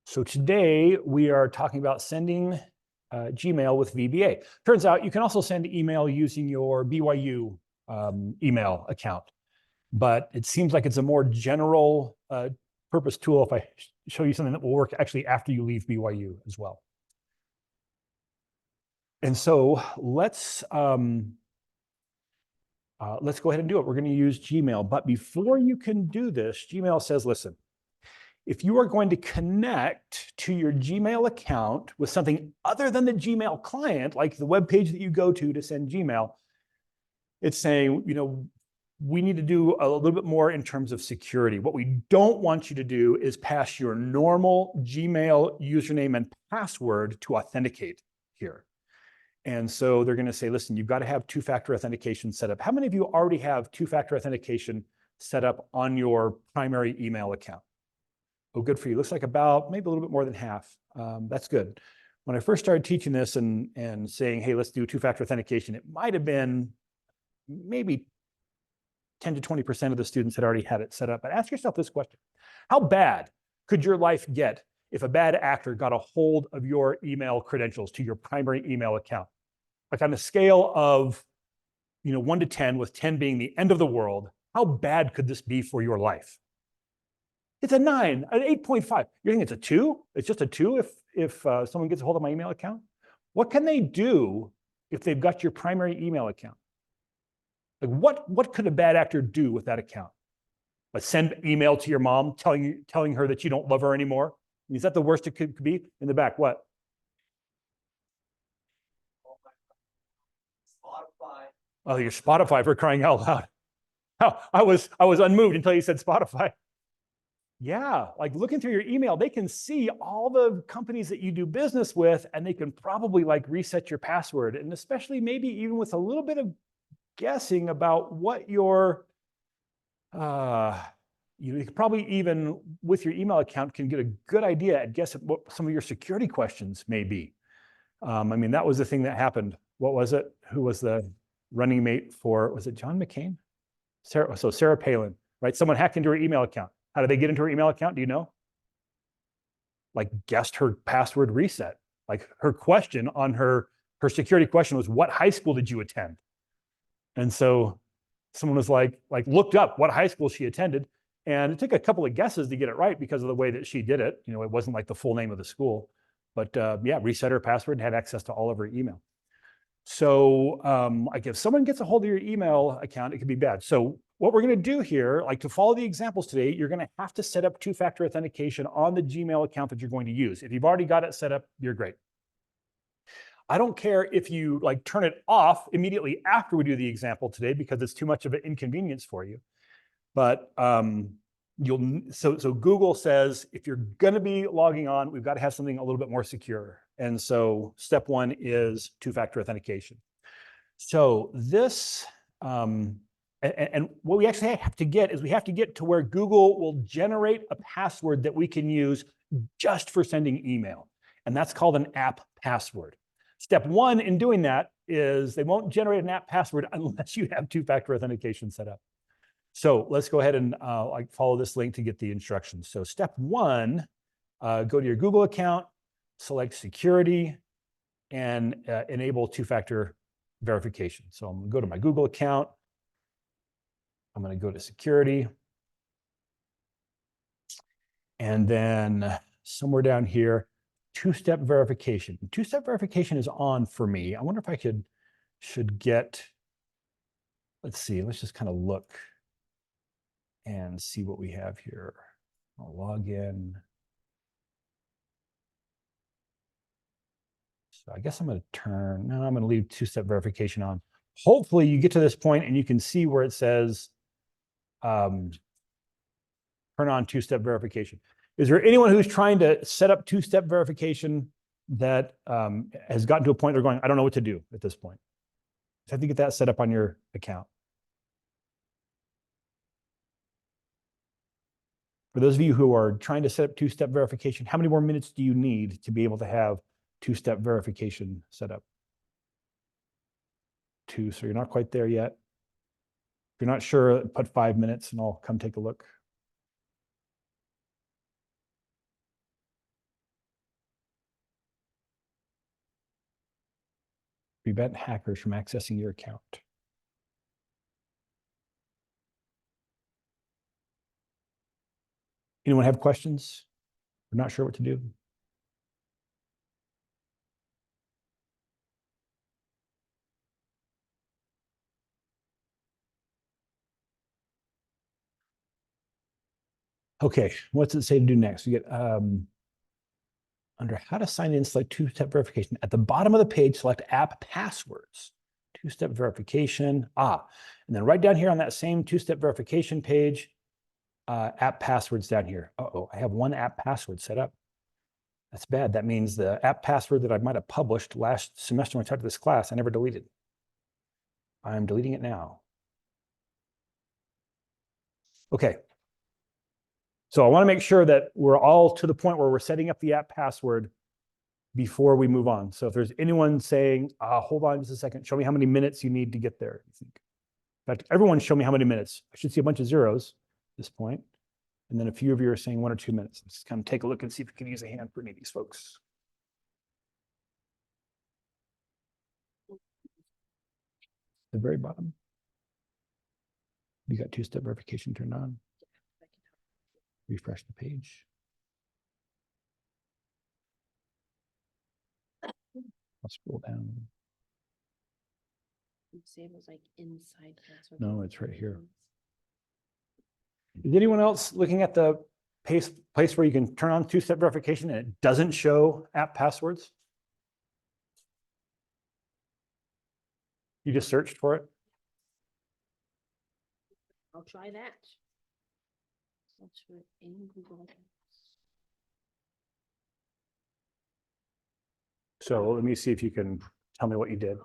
So today we are talking about sending Gmail with VBA. Turns out you can also send email using your BYU email account, but it seems like it's a more general purpose tool if I show you something that will work actually after you leave BYU as well. And so let's go ahead and do it. We're going to use Gmail, but before you can do this, Gmail says, listen, if you are going to connect to your Gmail account with something other than the Gmail client, like the web page that you go to send Gmail, it's saying, we need to do a little bit more in terms of security. What we don't want you to do is pass your normal Gmail username and password to authenticate here. And so they're going to say, listen, you've got to have two-factor authentication set up. How many of you already have two-factor authentication set up on your primary email account? Oh, good for you. Looks like about maybe a little bit more than half. That's good. When I first started teaching this and saying, hey, let's do two-factor authentication, it might have been maybe 10 to 20% of the students had already had it set up. But ask yourself this question. How bad could your life get if a bad actor got a hold of your email credentials to your primary email account? Like on a scale of 1 to 10, with 10 being the end of the world, how bad could this be for your life? It's a 9, an 8.5. You think it's a 2? It's just a 2 if someone gets a hold of my email account? What can they do if they've got your primary email account? Like what could a bad actor do with that account? Like send email to your mom telling her that you don't love her anymore? Is that the worst it could be? In the back, what? Spotify. Oh, your Spotify, for crying out loud. Oh, I was unmoved until you said Spotify. Yeah, like looking through your email, they can see all the companies that you do business with, and they can probably like reset your password. And especially maybe even with a little bit of guessing about what your, you could probably even with your email account can get a good idea at guess at what some of your security questions may be. I mean, that was the thing that happened. What was it? Who was the running mate for, was it John McCain? Sarah Palin, right? Someone hacked into her email account. How did they get into her email account? Do you know? Like guessed her password reset. Like her question on her security question was, what high school did you attend? And so someone was like looked up what high school she attended. And it took a couple of guesses to get it right because of the way that she did it. It wasn't like the full name of the school. But yeah, reset her password and had access to all of her email. So like if someone gets a hold of your email account, it could be bad. So what we're going to do here, like to follow the examples today, you're going to have to set up two-factor authentication on the Gmail account that you're going to use. If you've already got it set up, you're great. I don't care if you like turn it off immediately after we do the example today because it's too much of an inconvenience for you. But so Google says if you're going to be logging on, we've got to have something a little bit more secure. And so step 1 is two-factor authentication. So this, and what we actually have to get is we have to get to where Google will generate a password that we can use just for sending email. And that's called an app password. Step 1 in doing that is they won't generate an app password unless you have two-factor authentication set up. So let's go ahead and follow this link to get the instructions. So step 1, go to your Google account, select security, and enable two-factor verification. So I'm going to go to my Google account. I'm going to go to security. And then somewhere down here, two-step verification. Two-step verification is on for me. I wonder if I should get, let's see, let's just kind of look and see what we have here. I'll log in. So I guess I'm going to leave two-step verification on. Hopefully you get to this point and you can see where it says turn on two-step verification. Is there anyone who's trying to set up two-step verification that has gotten to a point they're going, I don't know what to do at this point? So I have to get that set up on your account. For those of you who are trying to set up two-step verification, how many more minutes do you need to be able to have two-step verification set up? 2, so you're not quite there yet. If you're not sure, put 5 minutes and I'll come take a look. prevent hackers from accessing your account. Anyone have questions? We're not sure what to do. Okay, what's it say to do next? We get under how to sign in, select two-step verification. At the bottom of the page, select app passwords. Two-step verification. And then right down here on that same two-step verification page, app passwords down here. Uh-oh, I have one app password set up. That's bad. That means the app password that I might have published last semester when I taught this class, I never deleted. I'm deleting it now. Okay. So I want to make sure that we're all to the point where we're setting up the app password before we move on. So if there's anyone saying, hold on just a second, show me how many minutes you need to get there. In fact, everyone show me how many minutes. I should see a bunch of zeros at this point. And then a few of you are saying 1 or 2 minutes. Let's kind of take a look and see if we can use a hand for any of these folks. The very bottom. You got two-step verification turned on. Refresh the page. I'll scroll down. It was like inside. No, it's right here. Is anyone else looking at the place where you can turn on two-step verification and it doesn't show app passwords? You just searched for it? I'll try that. Search for it in Google. So let me see if you can tell me what you did.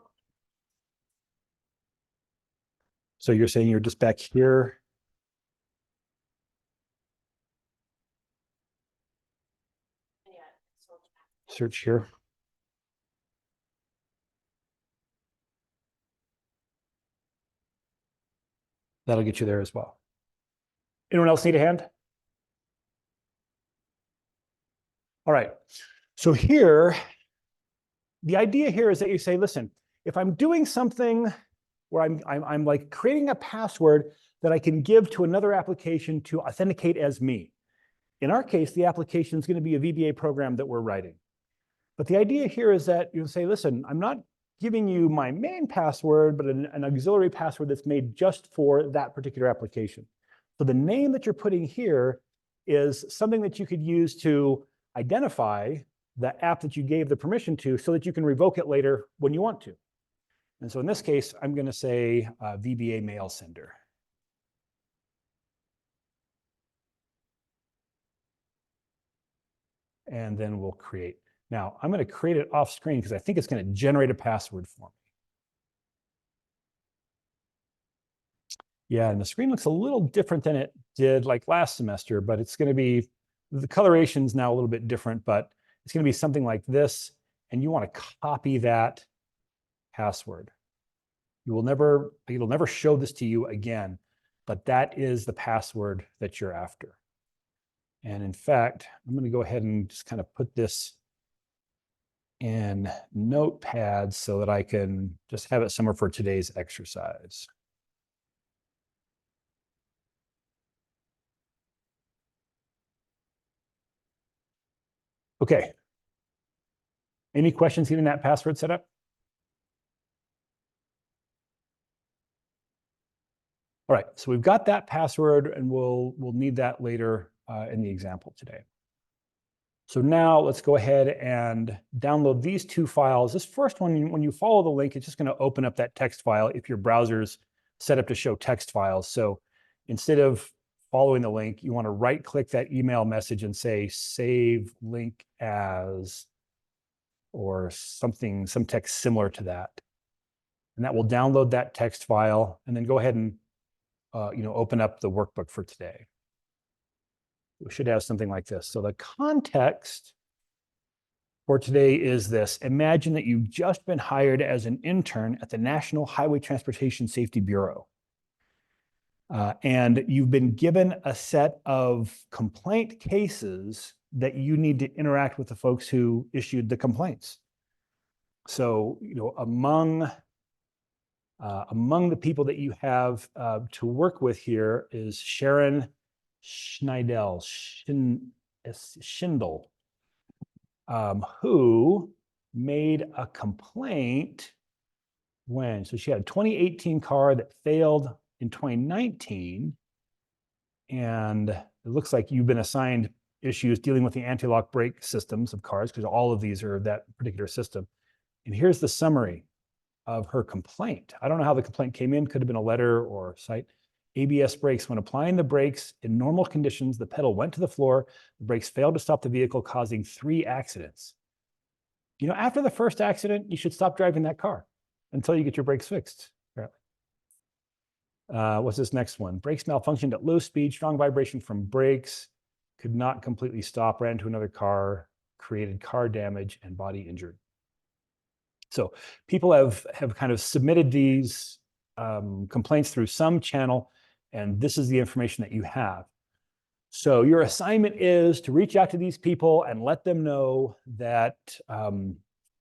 So you're saying you're just back here. Search here. That'll get you there as well. Anyone else need a hand? All right. So here, the idea here is that you say, listen, if I'm doing something where I'm like creating a password that I can give to another application to authenticate as me. In our case, the application is going to be a VBA program that we're writing. But the idea here is that you say, listen, I'm not giving you my main password, but an auxiliary password that's made just for that particular application. So the name that you're putting here is something that you could use to identify the app that you gave the permission to so that you can revoke it later when you want to. And so in this case, I'm going to say VBA mail sender. And then we'll create. Now, I'm going to create it off screen because I think it's going to generate a password for me. Yeah, and the screen looks a little different than it did like last semester, but it's going to be, the coloration is now a little bit different, but it's going to be something like this. And you want to copy that password. It'll never show this to you again, but that is the password that you're after. And in fact, I'm going to go ahead and just kind of put this in Notepad so that I can just have it somewhere for today's exercise. Okay. Any questions getting that password set up? All right, so we've got that password and we'll need that later in the example today. So now let's go ahead and download these two files. This first one, when you follow the link, it's just going to open up that text file if your browser's set up to show text files. So instead of following the link, you want to right-click that email message and say save link as, or something, some text similar to that. And that will download that text file and then go ahead and open up the workbook for today. We should have something like this. So the context for today is this. Imagine that you've just been hired as an intern at the National Highway Transportation Safety Bureau. And you've been given a set of complaint cases that you need to interact with the folks who issued the complaints. So, among the people that you have to work with here is Sharon Schneidel, Schindel, who made a complaint when? So she had a 2018 car that failed in 2019. And it looks like you've been assigned issues dealing with the anti-lock brake systems of cars, because all of these are that particular system. And here's the summary of her complaint. I don't know how the complaint came in, could have been a letter or site. ABS brakes, when applying the brakes in normal conditions, the pedal went to the floor, the brakes failed to stop the vehicle, causing 3 accidents. After the first accident, you should stop driving that car until you get your brakes fixed. What's this next one? Brakes malfunctioned at low speed, strong vibration from brakes, could not completely stop, ran into another car, created car damage and body injury. So people have kind of submitted these complaints through some channel, and this is the information that you have. So your assignment is to reach out to these people and let them know that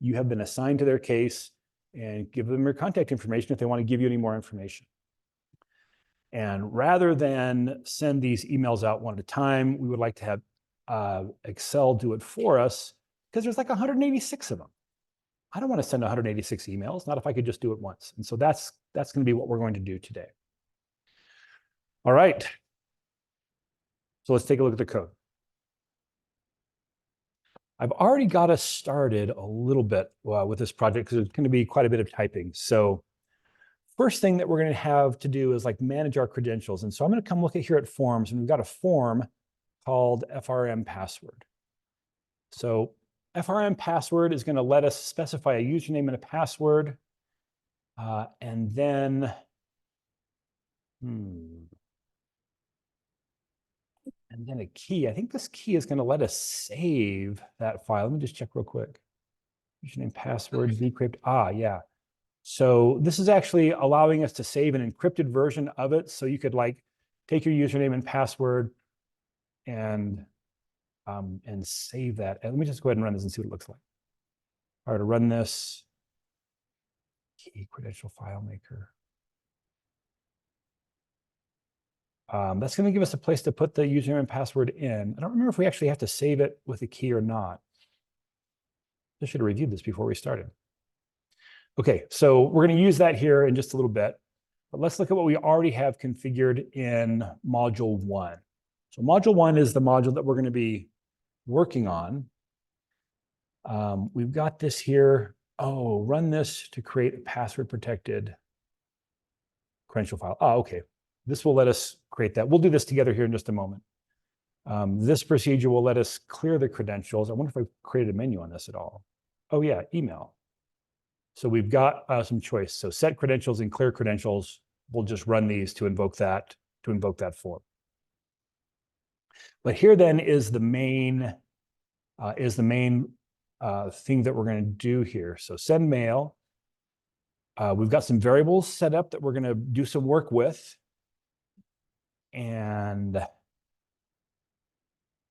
you have been assigned to their case, and give them your contact information if they want to give you any more information. And rather than send these emails out one at a time, we would like to have Excel do it for us, because there's like 186 of them. I don't want to send 186 emails, not if I could just do it once. And so that's going to be what we're going to do today. All right. So let's take a look at the code. I've already got us started a little bit with this project, because there's going to be quite a bit of typing. So first thing that we're going to have to do is manage our credentials. And so I'm going to come look at here at forms, and we've got a form called FRM password. So FRM password is going to let us specify a username and a password, and then a key. I think this key is going to let us save that file. Let me just check real quick. Username, password, decrypt. Yeah. So this is actually allowing us to save an encrypted version of it. So you could take your username and password and save that. And let me just go ahead and run this and see what it looks like. All right, to run this, key credential file maker. That's going to give us a place to put the username and password in. I don't remember if we actually have to save it with a key or not. I should have reviewed this before we started. Okay, so we're going to use that here in just a little bit. But let's look at what we already have configured in module 1. So module 1 is the module that we're going to be working on. We've got this here. Run this to create a password protected credential file. Okay. This will let us create that. We'll do this together here in just a moment. This procedure will let us clear the credentials. I wonder if I created a menu on this at all. Oh yeah, email. So we've got some choice. So set credentials and clear credentials. We'll just run these to invoke that form. But here then is the main thing that we're going to do here. So send mail. We've got some variables set up that we're going to do some work with. And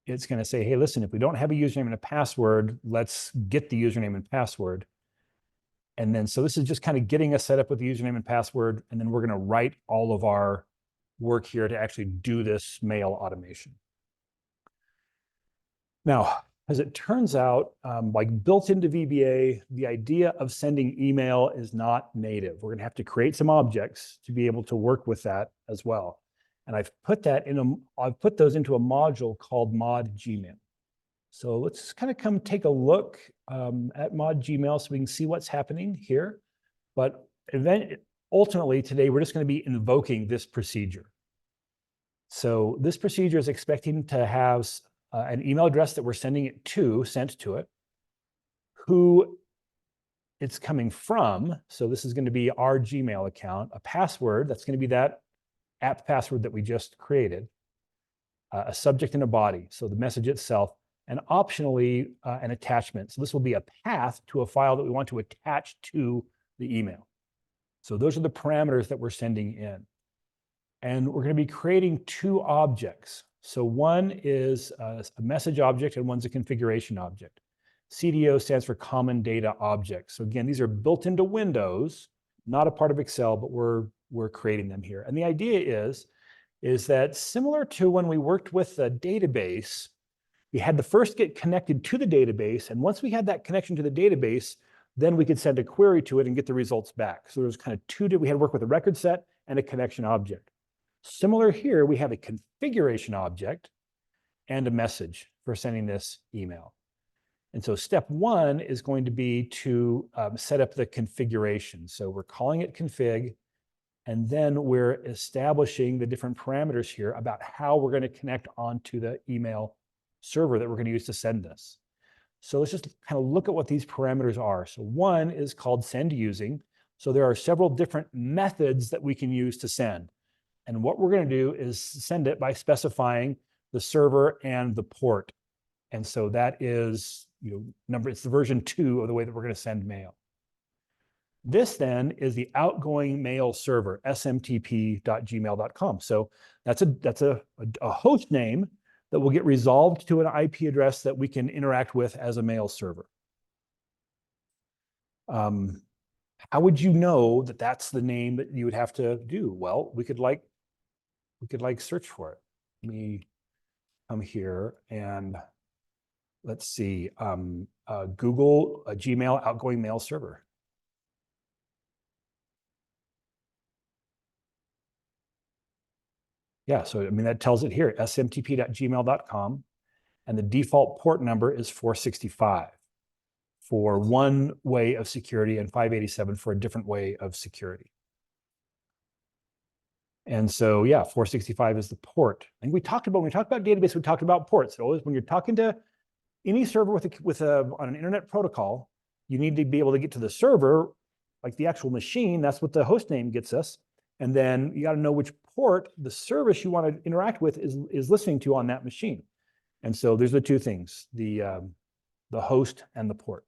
it's going to say, hey, listen, if we don't have a username and a password, let's get the username and password. And then, so this is just kind of getting us set up with the username and password. And then we're going to write all of our work here to actually do this mail automation. Now, as it turns out, built into VBA, the idea of sending email is not native. We're going to have to create some objects to be able to work with that as well. And I've put those into a module called mod Gmail. So let's kind of come take a look at mod Gmail so we can see what's happening here. But ultimately today, we're just going to be invoking this procedure. So this procedure is expecting to have an email address that we're sent to it, who it's coming from. So this is going to be our Gmail account, a password, that's going to be that app password that we just created, a subject and a body, so the message itself, and optionally an attachment. So this will be a path to a file that we want to attach to the email. So those are the parameters that we're sending in. And we're going to be creating 2 objects. So one is a message object and one's a configuration object. CDO stands for Common Data Object. So again, these are built into Windows, not a part of Excel, but we're creating them here. And the idea is that similar to when we worked with a database, we had to first get connected to the database. And once we had that connection to the database, then we could send a query to it and get the results back. So there was kind of we had to work with a record set and a connection object. Similar here, we have a configuration object and a message for sending this email. And so step one is going to be to set up the configuration. So we're calling it config, and then we're establishing the different parameters here about how we're going to connect onto the email server that we're going to use to send this. So let's just kind of look at what these parameters are. So one is called send using. So there are several different methods that we can use to send. And what we're going to do is send it by specifying the server and the port. And so that is, it's the version 2 of the way that we're going to send mail. This then is the outgoing mail server, smtp.gmail.com. So that's a host name that will get resolved to an IP address that we can interact with as a mail server. How would you know that that's the name that you would have to do? Well, we could search for it. Let me come here and let's see, Google a Gmail outgoing mail server. Yeah, so that tells it here, smtp.gmail.com, and the default port number is 465 for one way of security and 587 for a different way of security. And so, yeah, 465 is the port. And when we talked about database, we talked about ports. So always when you're talking to any server on an internet protocol, you need to be able to get to the server, like the actual machine. That's what the host name gets us. And then you got to know which port the service you want to interact with is listening to on that machine. And so there's the two things, the host and the port.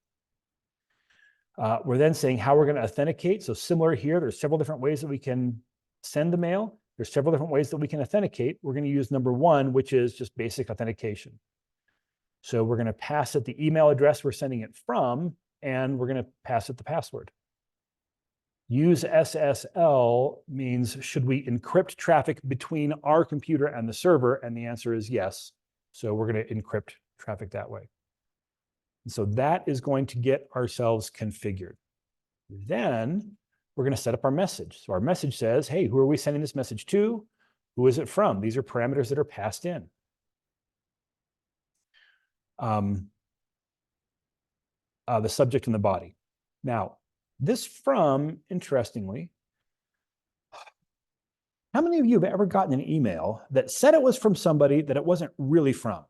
We're then saying how we're going to authenticate. So similar here, there's several different ways that we can send the mail. There's several different ways that we can authenticate. We're going to use number one, which is just basic authentication. So we're going to pass it the email address we're sending it from, and we're going to pass it the password. Use SSL means, should we encrypt traffic between our computer and the server? And the answer is yes. So we're going to encrypt traffic that way. And so that is going to get ourselves configured. Then we're going to set up our message. So our message says, hey, who are we sending this message to? Who is it from? These are parameters that are passed in. The subject and the body. Now, this from, interestingly, how many of you have ever gotten an email that said it was from somebody that it wasn't really from?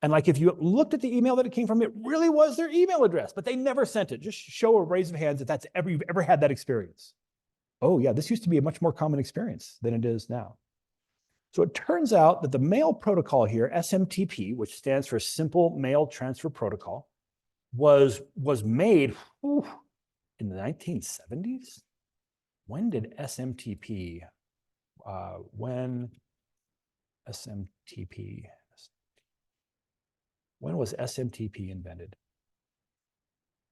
And like if you looked at the email that it came from, it really was their email address, but they never sent it. Just show a raise of hands if you've ever had that experience. Oh yeah, this used to be a much more common experience than it is now. So it turns out that the mail protocol here, SMTP, which stands for Simple Mail Transfer Protocol, was made in the 1970s. When did SMTP? When was SMTP invented?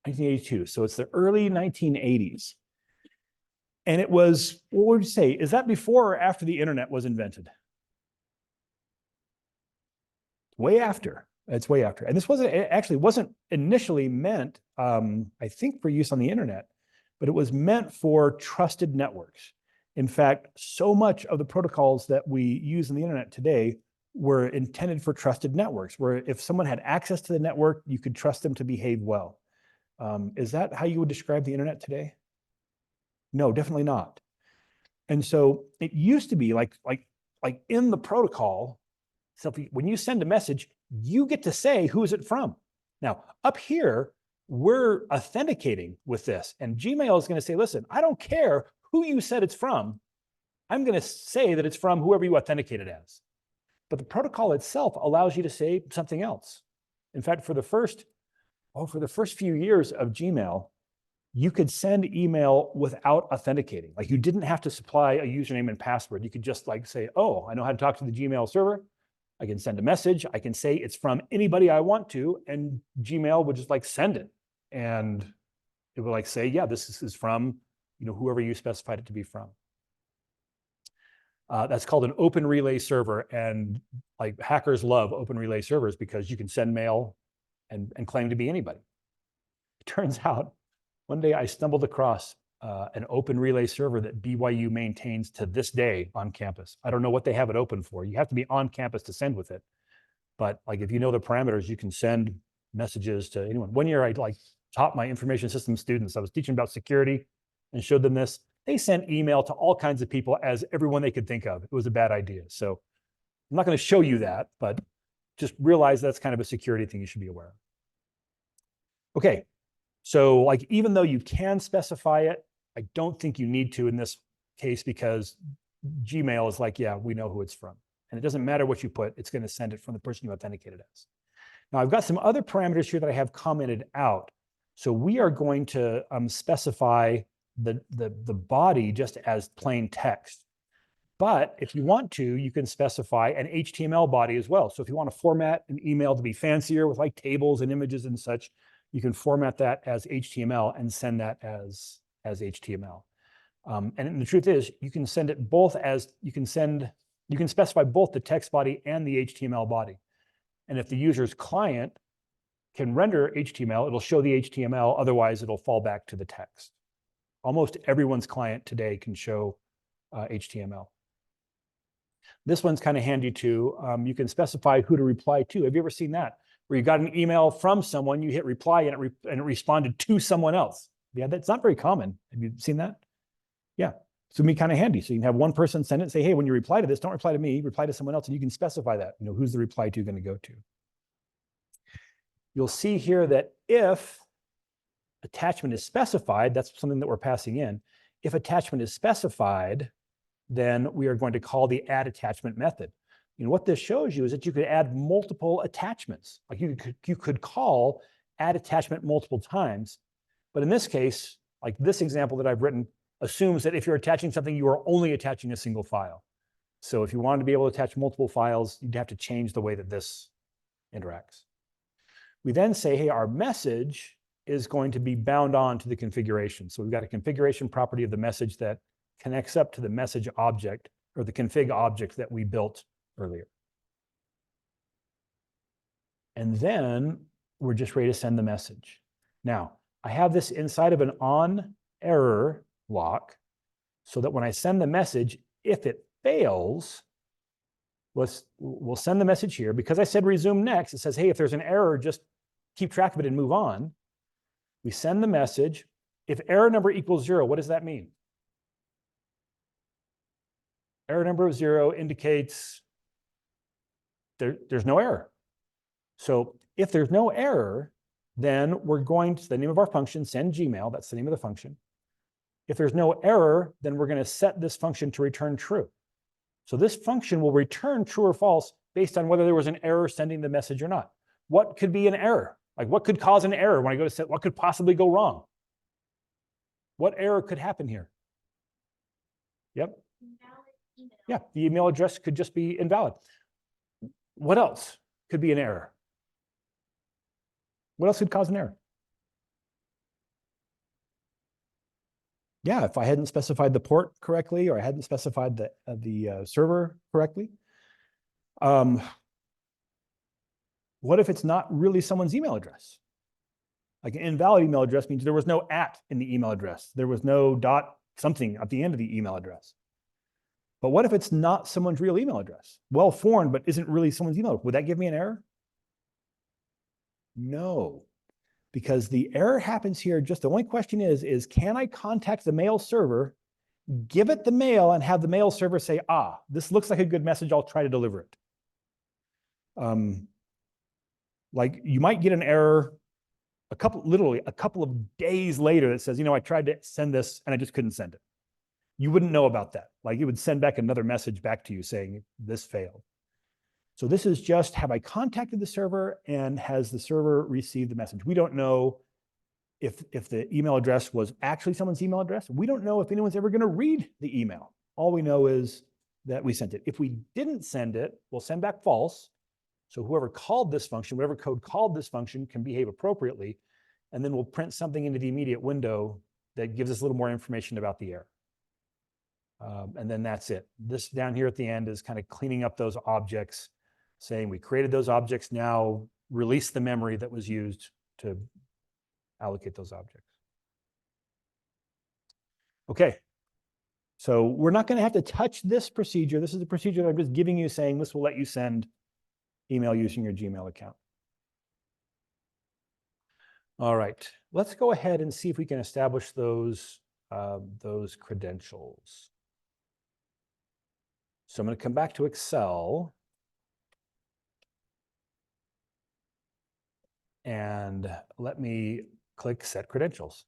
1982. So it's the early 1980s. And it was, what would you say? Is that before or after the internet was invented? Way after. It's way after. And this wasn't initially meant, I think, for use on the internet, but it was meant for trusted networks. In fact, so much of the protocols that we use on the internet today were intended for trusted networks, where if someone had access to the network, you could trust them to behave well. Is that how you would describe the internet today? No, definitely not. And so it used to be like in the protocol, so when you send a message, you get to say, who is it from? Now, up here, we're authenticating with this. And Gmail is going to say, listen, I don't care who you said it's from. I'm going to say that it's from whoever you authenticated as. But the protocol itself allows you to say something else. In fact, for the first few years of Gmail, you could send email without authenticating. Like you didn't have to supply a username and password. You could just say, oh, I know how to talk to the Gmail server. I can send a message. I can say it's from anybody I want to, and Gmail would just like send it. And it would like say, yeah, this is from, whoever you specified it to be from. That's called an open relay server. And like hackers love open relay servers because you can send mail and claim to be anybody. It turns out one day I stumbled across an open relay server that BYU maintains to this day on campus. I don't know what they have it open for. You have to be on campus to send with it. But like, if you know the parameters, you can send messages to anyone. One year I taught my information systems students. I was teaching about security and showed them this. They sent email to all kinds of people as everyone they could think of. It was a bad idea. So I'm not going to show you that, but just realize that's kind of a security thing you should be aware of. Okay. So like, even though you can specify it, I don't think you need to in this case, because Gmail is like, yeah, we know who it's from. And it doesn't matter what you put, it's going to send it from the person you authenticated as. Now I've got some other parameters here that I have commented out. So we are going to specify the body just as plain text. But if you want to, you can specify an HTML body as well. So if you want to format an email to be fancier with like tables and images and such, you can format that as HTML and send that as HTML. And the truth is, you can send it both as, you can specify both the text body and the HTML body. And if the user's client can render HTML, it'll show the HTML, otherwise it'll fall back to the text. Almost everyone's client today can show HTML. This one's kind of handy too. You can specify who to reply to. Have you ever seen that? Where you got an email from someone, you hit reply and it responded to someone else. Yeah, that's not very common. Have you seen that? Yeah, so it'd be kind of handy. So you can have one person send it and say, hey, when you reply to this, don't reply to me, reply to someone else, and you can specify that. Who's the reply to going to go to? You'll see here that if attachment is specified, that's something that we're passing in. If attachment is specified, then we are going to call the add attachment method. What this shows you is that you could add multiple attachments. Like you could call add attachment multiple times. But in this case, like this example that I've written, assumes that if you're attaching something, you are only attaching a single file. So if you wanted to be able to attach multiple files, you'd have to change the way that this interacts. We then say, hey, our message is going to be bound on to the configuration. So we've got a configuration property of the message that connects up to the message object, or the config object that we built earlier. And then we're just ready to send the message. Now, I have this inside of an on error block, so that when I send the message, if it fails, we'll send the message here. Because I said resume next, it says, hey, if there's an error, just keep track of it and move on. We send the message. If error number equals 0, what does that mean? Error number of 0 indicates there's no error. So if there's no error, then we're going to the name of our function, send Gmail. That's the name of the function. If there's no error, then we're going to set this function to return true. So this function will return true or false based on whether there was an error sending the message or not. What could be an error? Like what could cause an error when I go to set? What could possibly go wrong? What error could happen here? Yep. Yeah, the email address could just be invalid. What else could be an error? What else could cause an error? Yeah, if I hadn't specified the port correctly, or I hadn't specified the server correctly. What if it's not really someone's email address? Like an invalid email address means there was no @ in the email address. There was no dot something at the end of the email address. But what if it's not someone's real email address? Well-formed, but isn't really someone's email. Would that give me an error? No, because the error happens here. Just the only question is can I contact the mail server, give it the mail, and have the mail server say, ah, this looks like a good message, I'll try to deliver it. Like you might get an error literally a couple of days later that says, I tried to send this and I just couldn't send it. You wouldn't know about that. Like it would send back another message back to you saying this failed. So this is just, have I contacted the server and has the server received the message? We don't know if the email address was actually someone's email address. We don't know if anyone's ever going to read the email. All we know is that we sent it. If we didn't send it, we'll send back false. So whoever called this function, whatever code called this function, can behave appropriately. And then we'll print something into the immediate window that gives us a little more information about the error. And then that's it. This down here at the end is kind of cleaning up those objects, saying we created those objects, now release the memory that was used to allocate those objects. Okay, so we're not going to have to touch this procedure. This is the procedure that I'm just giving you, saying this will let you send email using your Gmail account. All right, let's go ahead and see if we can establish those credentials. So I'm going to come back to Excel. And let me click Set Credentials.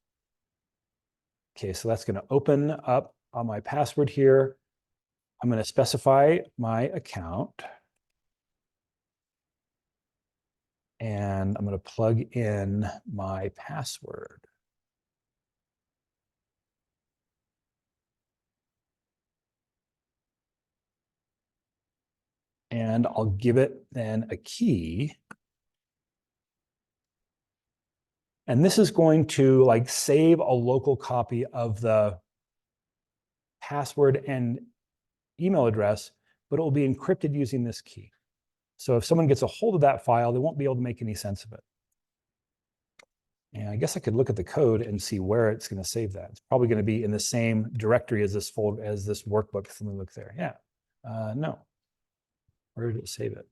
Okay, so that's going to open up on my password here. I'm going to specify my account. And I'm going to plug in my password. And I'll give it then a key. And this is going to like save a local copy of the password and email address, but it will be encrypted using this key. So if someone gets a hold of that file, they won't be able to make any sense of it. And I guess I could look at the code and see where it's going to save that. It's probably going to be in the same directory as this folder, as this workbook. So let me look there. Yeah, no. Where did it save it?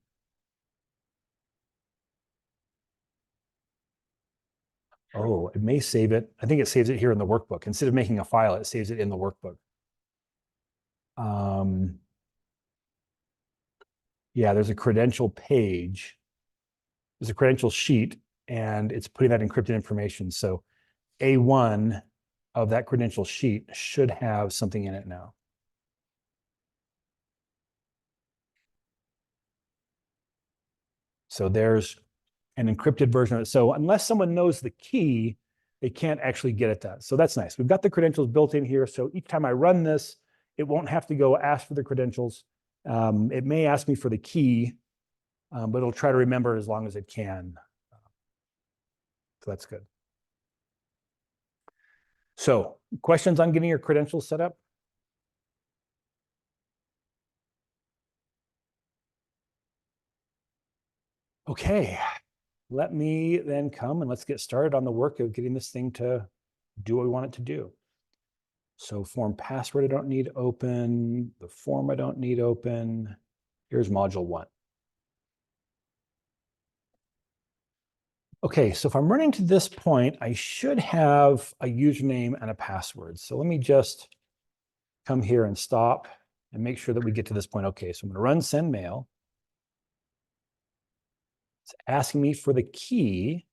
Oh, it may save it. I think it saves it here in the workbook. Instead of making a file, it saves it in the workbook. Yeah, there's a credential page. There's a credential sheet, and it's putting that encrypted information. So A1 of that credential sheet should have something in it now. So there's an encrypted version of it. So unless someone knows the key, they can't actually get at that. So that's nice. We've got the credentials built in here. So each time I run this, it won't have to go ask for the credentials. It may ask me for the key, but it'll try to remember as long as it can. So that's good. So questions on getting your credentials set up? Okay, let me then come and let's get started on the work of getting this thing to do what we want it to do. So form password I don't need open, the form I don't need open. Here's module 1. Okay, so if I'm running to this point, I should have a username and a password. So let me just come here and stop and make sure that we get to this point. Okay, so I'm going to run send mail. It's asking me for the key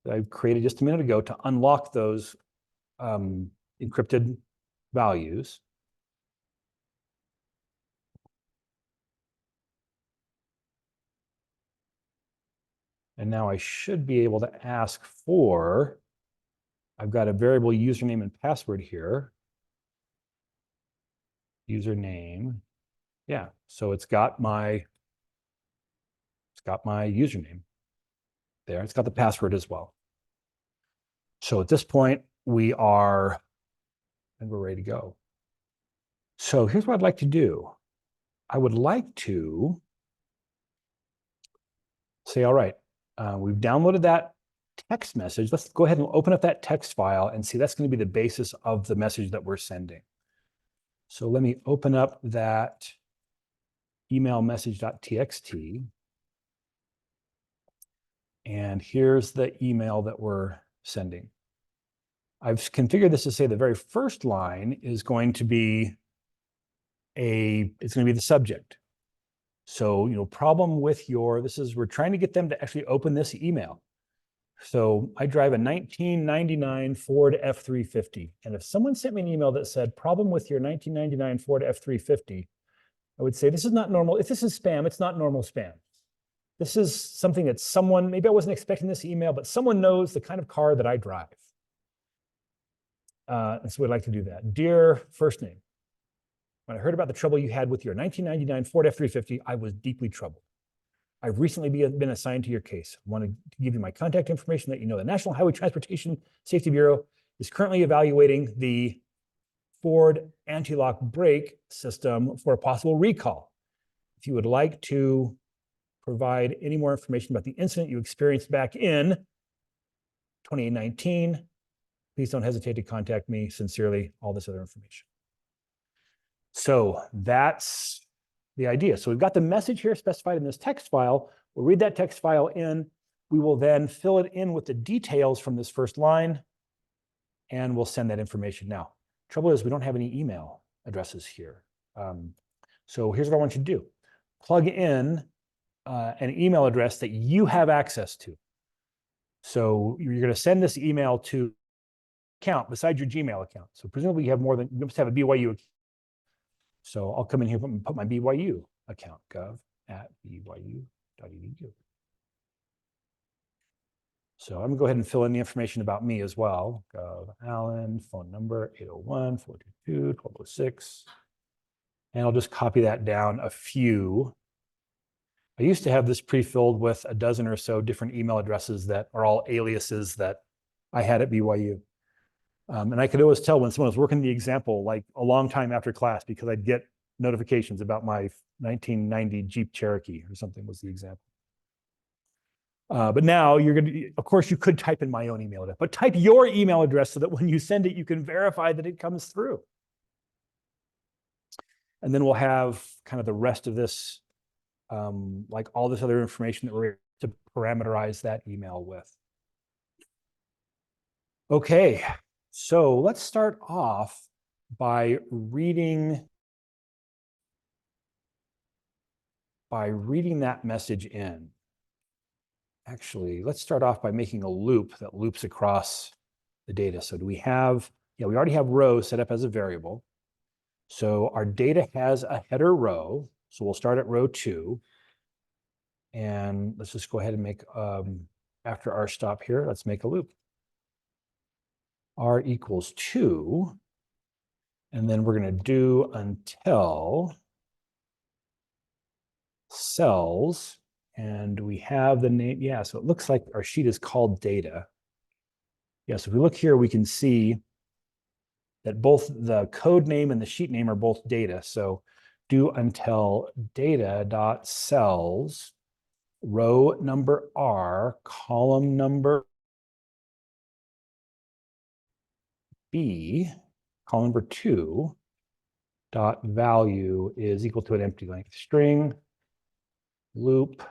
that I created just a minute ago to unlock those encrypted values. And now I should be able to ask for, I've got a variable username and password here. Username. Yeah, so it's got my username there. It's got the password as well. So at this point, we're ready to go. So here's what I'd like to do. I would like to say, all right, we've downloaded that text message. Let's go ahead and open up that text file and see that's going to be the basis of the message that we're sending. So let me open up that email message.txt. And here's the email that we're sending. I've configured this to say the very first line is going to be it's going to be the subject. So, problem with we're trying to get them to actually open this email. So I drive a 1999 Ford F350. And if someone sent me an email that said, problem with your 1999 Ford F350, I would say, this is not normal. If this is spam, it's not normal spam. This is something that maybe I wasn't expecting this email, but someone knows the kind of car that I drive. And so we'd like to do that. Dear first name. When I heard about the trouble you had with your 1999 Ford F-350, I was deeply troubled. I've recently been assigned to your case. I want to give you my contact information that you know the National Highway Transportation Safety Bureau is currently evaluating the Ford anti-lock brake system for a possible recall. If you would like to provide any more information about the incident you experienced back in 2019, please don't hesitate to contact me. Sincerely, all this other information. So that's the idea. So we've got the message here specified in this text file. We'll read that text file in. We will then fill it in with the details from this first line, and we'll send that information now. Trouble is, we don't have any email addresses here. So here's what I want you to do. Plug in an email address that you have access to. So you're going to send this email to account besides your Gmail account. So presumably you have more than, you must have a BYU account. So I'll come in here and put my BYU account, gov@byu.edu. So I'm gonna go ahead and fill in the information about me as well. Gov Allen, phone number 801-422-1206. And I'll just copy that down a few. I used to have this pre-filled with a dozen or so different email addresses that are all aliases that I had at BYU. And I could always tell when someone was working the example like a long time after class because I'd get notifications about my 1990 Jeep Cherokee or something was the example. But now you're going to, of course, you could type in my own email address, but type your email address so that when you send it, you can verify that it comes through. And then we'll have kind of the rest of this, like all this other information that we're to parameterize that email with. Okay, so let's start off by reading that message in. Actually, let's start off by making a loop that loops across the data. So do we have, yeah, we already have row set up as a variable. So our data has a header row. So we'll start at row 2. And let's just go ahead and make, after our stop here, let's make a loop. R equals 2. And then we're going to do until cells. And we have the name. Yeah, so it looks like our sheet is called data. Yeah, so if we look here, we can see that both the code name and the sheet name are both data. So do until data.cells, row number R, column number B, column number 2, dot value is equal to an empty length string, loop.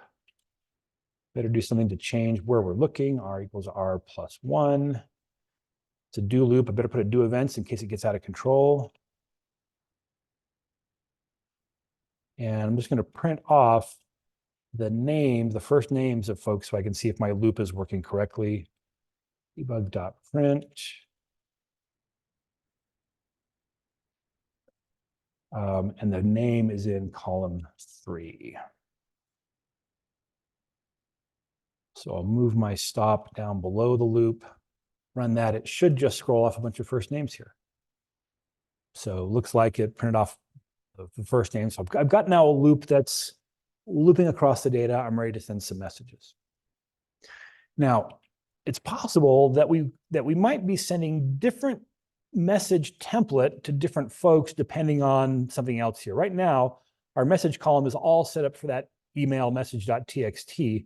Better do something to change where we're looking. R equals R plus 1. It's a do loop. I better put a do events in case it gets out of control. And I'm just going to print off the names, the first names of folks so I can see if my loop is working correctly. Debug.print. And the name is in column 3. So I'll move my stop down below the loop, run that. It should just scroll off a bunch of first names here. So it looks like it printed off the first name. So I've got now a loop that's looping across the data. I'm ready to send some messages. Now, it's possible that we might be sending different message template to different folks depending on something else here. Right now, our message column is all set up for that email message.txt.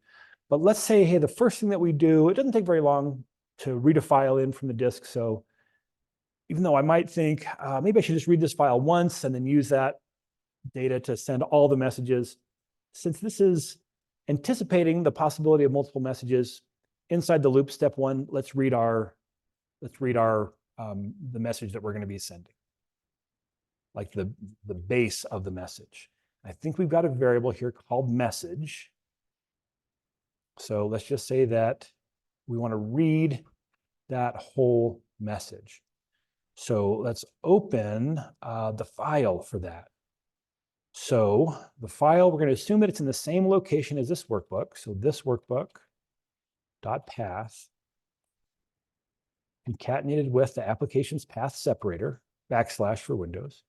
But let's say, hey, the first thing that we do, it doesn't take very long to read a file in from the disk. So even though I might think, maybe I should just read this file once and then use that data to send all the messages. Since this is anticipating the possibility of multiple messages, inside the loop, step 1, let's read our the message that we're going to be sending, like the base of the message. I think we've got a variable here called message. So let's just say that we want to read that whole message. So let's open the file for that. So the file, we're going to assume that it's in the same location as this workbook. So this workbook.path concatenated with the application's path separator, / for Windows.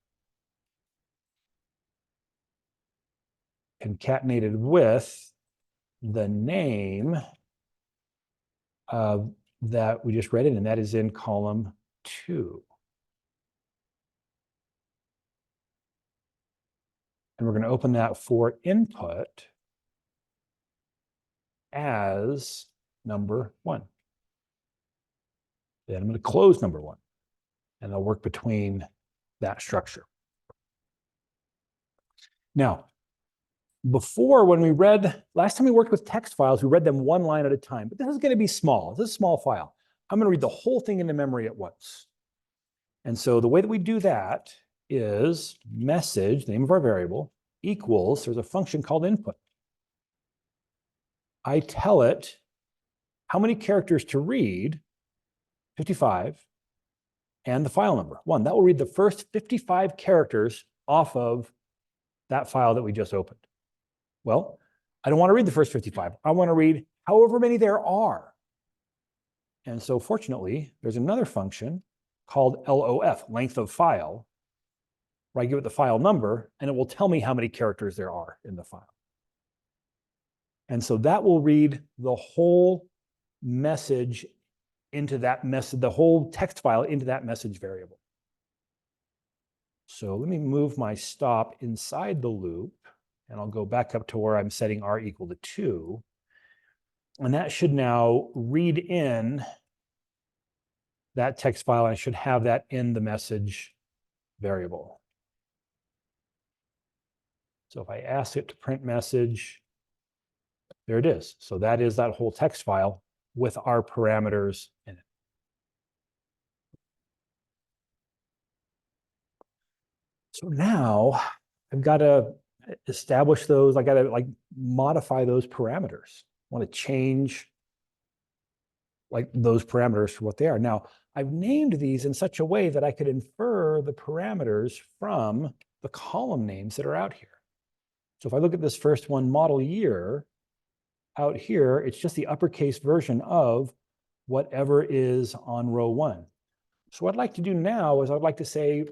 concatenated with the name that we just read in, and that is in column 2. And we're going to open that for input as number 1. Then I'm going to close number 1, and I'll work between that structure. Now, before, when we read, last time we worked with text files, we read them one line at a time, but this is going to be small. This is a small file. I'm going to read the whole thing into memory at once. And so the way that we do that is message, the name of our variable, equals, there's a function called input. I tell it how many characters to read, 55, and the file number, 1. That will read the first 55 characters off of that file that we just opened. Well, I don't want to read the first 55. I want to read however many there are. And so fortunately, there's another function called LOF, length of file, where I give it the file number, and it will tell me how many characters there are in the file. And so that will read the whole message into that message, the whole text file into that message variable. So let me move my stop inside the loop, and I'll go back up to where I'm setting r equal to 2. And that should now read in that text file. I should have that in the message variable. So if I ask it to print message, there it is. So that is that whole text file with our parameters in it. So now I've got to establish those. I got to like modify those parameters. I want to change like those parameters for what they are. Now I've named these in such a way that I could infer the parameters from the column names that are out here. So if I look at this first one, model year, out here, it's just the uppercase version of whatever is on row 1. So what I'd like to do now is I'd like to say,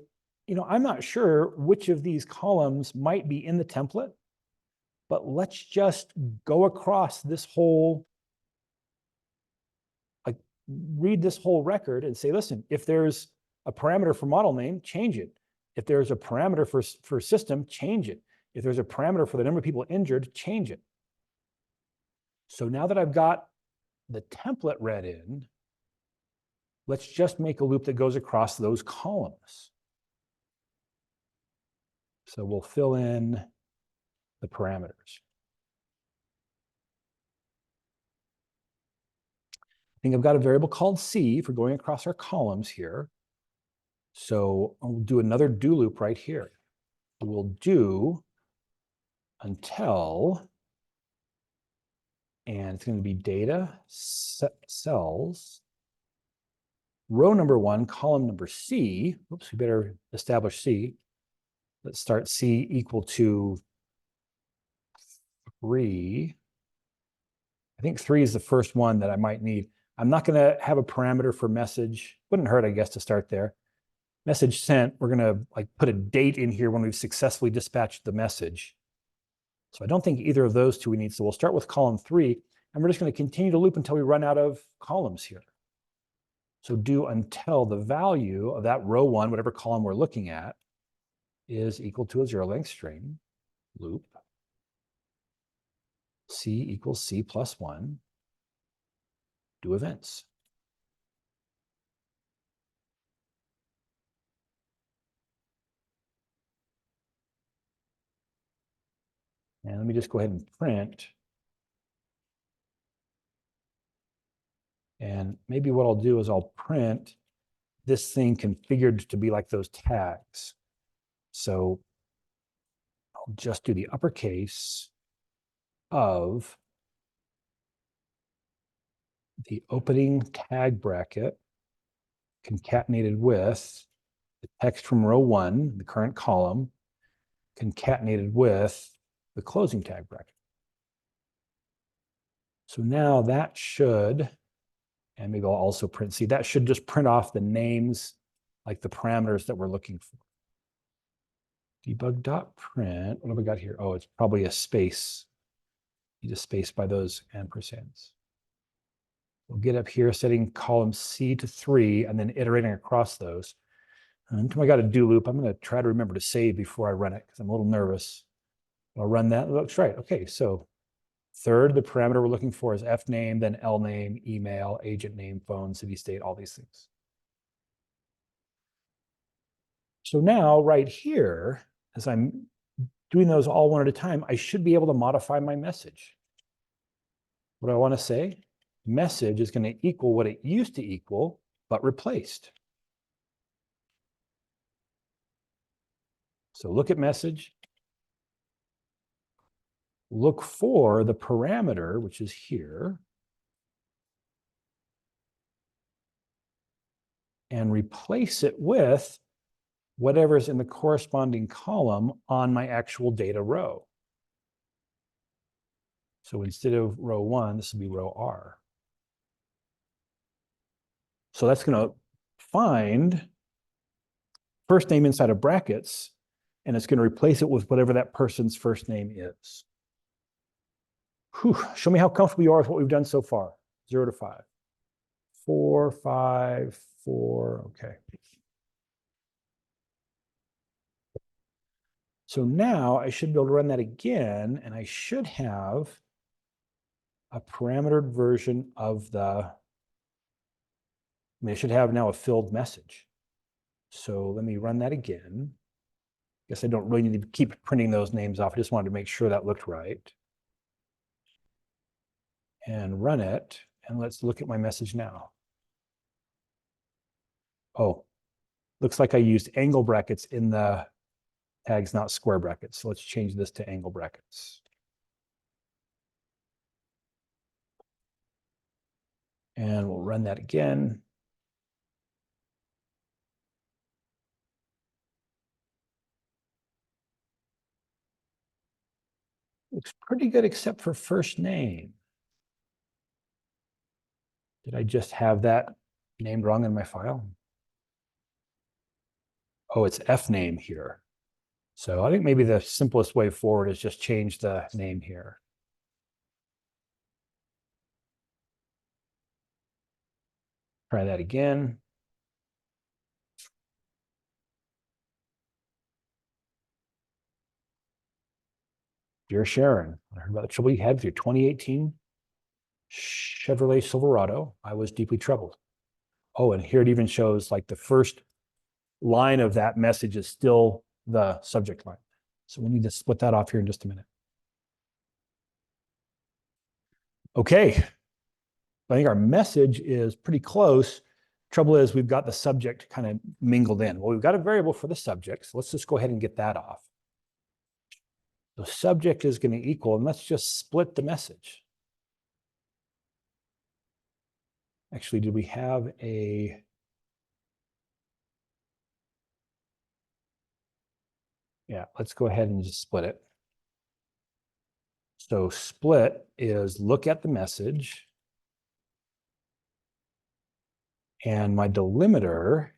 you know, I'm not sure which of these columns might be in the template, but let's just go across this whole, like read this whole record and say, listen, if there's a parameter for model name, change it. If there's a parameter for system, change it. If there's a parameter for the number of people injured, change it. So now that I've got the template read in, let's just make a loop that goes across those columns. So we'll fill in the parameters. I think I've got a variable called C for going across our columns here. So I'll do another do loop right here. We'll do until, and it's going to be data cells, row number 1, column number C. Oops, we better establish C. Let's start C equal to 3. I think 3 is the first one that I might need. I'm not going to have a parameter for message. Wouldn't hurt, I guess, to start there. Message sent, we're going to like put a date in here when we've successfully dispatched the message. So I don't think either of those two we need. So we'll start with column 3, and we're just going to continue to loop until we run out of columns here. So do until the value of that row 1, whatever column we're looking at, is equal to a 0-length string, loop, C equals C plus 1, do events. And let me just go ahead and print. And maybe what I'll do is I'll print this thing configured to be like those tags. So I'll just do the uppercase of the opening tag bracket concatenated with the text from row 1, the current column, concatenated with the closing tag bracket. So now that should, and maybe I'll also print, see, that should just print off the names, like the parameters that we're looking for. Debug.print. What have I got here? Oh, it's probably a space. Need a space by those ampersands. We'll get up here, setting column C to 3, and then iterating across those. Until I got a do loop, I'm going to try to remember to save before I run it because I'm a little nervous. I'll run that. It looks right. Okay, so third, the parameter we're looking for is F name, then L name, email, agent name, phone, city, state, all these things. So now right here, as I'm doing those all one at a time, I should be able to modify my message. What do I want to say? Message is going to equal what it used to equal, but replaced. So look at message. Look for the parameter, which is here, and replace it with whatever's in the corresponding column on my actual data row. So instead of row 1, this will be row R. So that's going to find first name inside of brackets, and it's going to replace it with whatever that person's first name is. Whew. Show me how comfortable you are with what we've done so far. 0 to 5. 4, 5, 4. Okay. So now I should be able to run that again, and I should have a parametered version of I should have now a filled message. So let me run that again. Guess I don't really need to keep printing those names off. I just wanted to make sure that looked right. And run it, and let's look at my message now. Oh, looks like I used angle brackets in the tags, not square brackets. So let's change this to angle brackets. And we'll run that again. Looks pretty good except for first name. Did I just have that named wrong in my file? Oh, it's F name here. So I think maybe the simplest way forward is just change the name here. Try that again. Dear Sharon, I heard about the trouble you had with your 2018 Chevrolet Silverado. I was deeply troubled. Oh, and here it even shows like the first line of that message is still the subject line. So we need to split that off here in just a minute. Okay. I think our message is pretty close. Trouble is we've got the subject kind of mingled in. Well, we've got a variable for the subject. So let's just go ahead and get that off. The subject is going to equal, and let's just split the message. Actually, do we have a... Yeah, let's go ahead and just split it. So split is look at the message. And my delimiter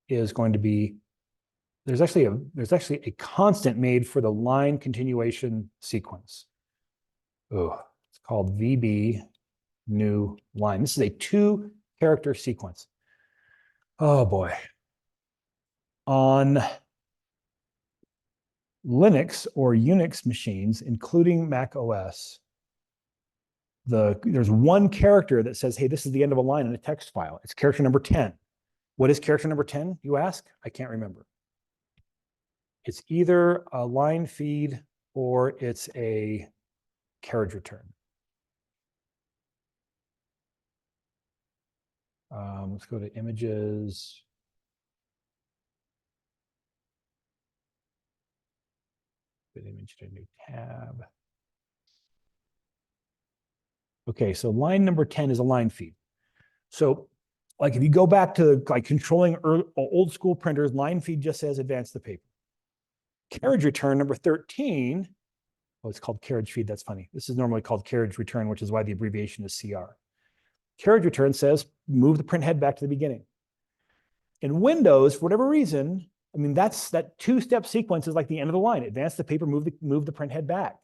is going to be, there's actually a constant made for the line continuation sequence. Oh, it's called VB new line. This is a 2-character sequence. Oh boy. On Linux or Unix machines, including Mac OS, there's one character that says, hey, this is the end of a line in a text file. It's character number 10. What is character number 10, you ask? I can't remember. It's either a line feed or it's a carriage return. Let's go to images. Put image to a new tab. Okay, so line number 10 is a line feed. So like if you go back to like controlling old school printers, line feed just says advance the paper. Carriage return number 13, oh, it's called carriage feed, that's funny. This is normally called carriage return, which is why the abbreviation is CR. Carriage return says move the print head back to the beginning. In Windows, for whatever reason, I mean, that's that two-step sequence is like the end of the line. Advance the paper, move the printhead back.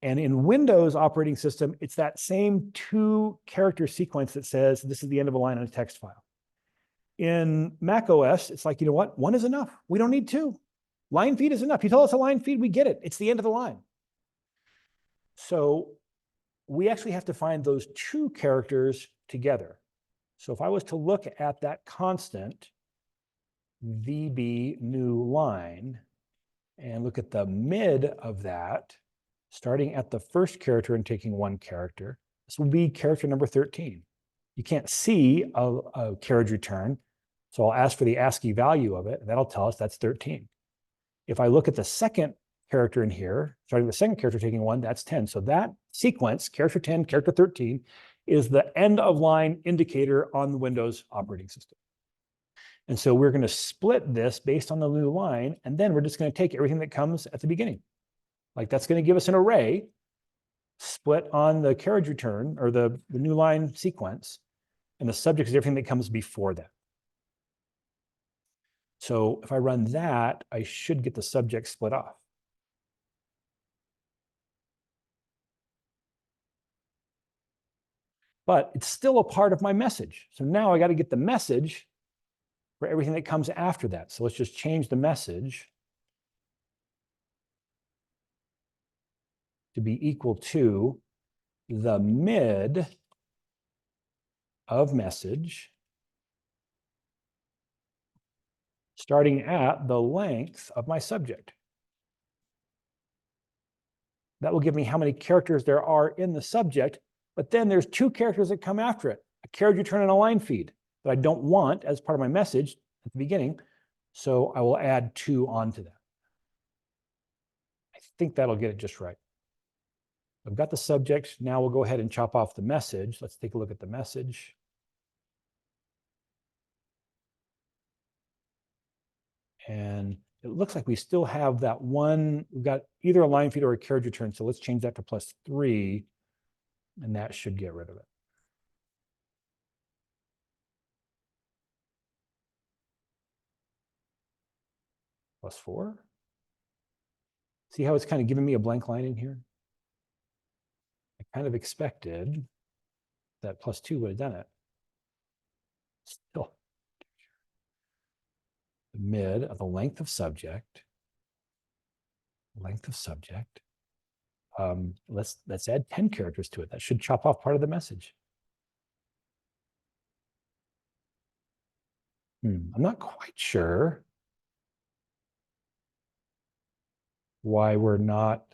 And in Windows operating system, it's that same two-character sequence that says this is the end of a line on a text file. In Mac OS, it's like, you know what? One is enough. We don't need two. Line feed is enough. You tell us a line feed, we get it. It's the end of the line. So we actually have to find those two characters together. So if I was to look at that constant, VB new line, and look at the mid of that, starting at the first character and taking one character, this will be character number 13. You can't see a carriage return, so I'll ask for the ASCII value of it, and that'll tell us that's 13. If I look at the second character in here, starting with the second character taking one, that's 10. So that sequence, character 10, character 13, is the end of line indicator on the Windows operating system. And so we're going to split this based on the new line, and then we're just going to take everything that comes at the beginning. Like that's going to give us an array split on the carriage return or the new line sequence, and the subject is everything that comes before that. So if I run that, I should get the subject split off. But it's still a part of my message. So now I got to get the message for everything that comes after that. So let's just change the message to be equal to the mid of message starting at the length of my subject. That will give me how many characters there are in the subject, but then there's two characters that come after it, a carriage return and a line feed that I don't want as part of my message at the beginning. So I will add 2 onto that. I think that'll get it just right. I've got the subject. Now we'll go ahead and chop off the message. Let's take a look at the message. And it looks like we still have that one. We've got either a line feed or a carriage return. So let's change that to +3, and that should get rid of it. +4. See how it's kind of giving me a blank line in here? I kind of expected that +2 would have done it. Still, the mid of the length of subject. Length of subject. Let's add 10 characters to it. That should chop off part of the message. I'm not quite sure why we're not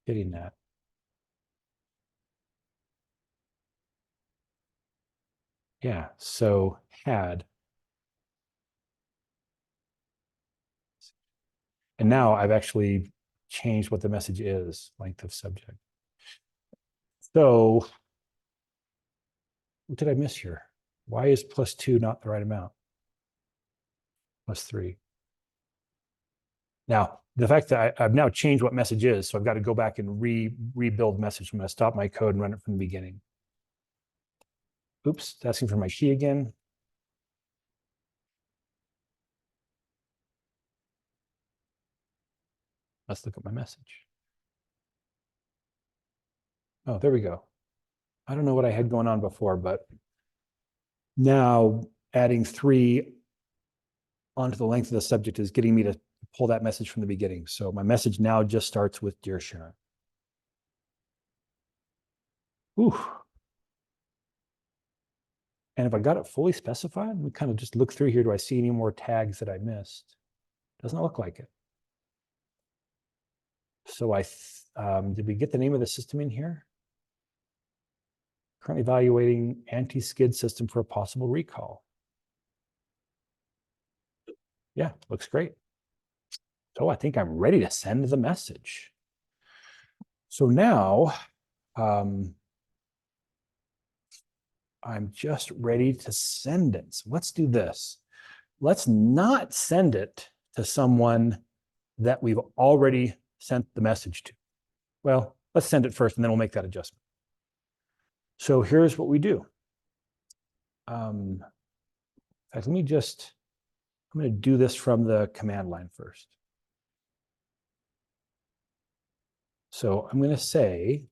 getting that. Yeah, so had. And now I've actually changed what the message is, length of subject. So what did I miss here? Why is +2 not the right amount? +3. Now, the fact that I've now changed what message is, so I've got to go back and rebuild message. I'm going to stop my code and run it from the beginning. Oops, it's asking for my key again. Let's look at my message. Oh, there we go. I don't know what I had going on before, but now adding 3 onto the length of the subject is getting me to pull that message from the beginning. So my message now just starts with Dear Sharon. Ooh. And if I got it fully specified, we kind of just look through here. Do I see any more tags that I missed? Doesn't look like it. So did we get the name of the system in here? Currently evaluating anti-skid system for a possible recall. Yeah, looks great. So I think I'm ready to send the message. So now I'm just ready to send it. So let's do this. Let's not send it to someone that we've already sent the message to. Well, let's send it first and then we'll make that adjustment. So here's what we do. In fact, let me just I'm going to do this from the command line first. So I'm going to say,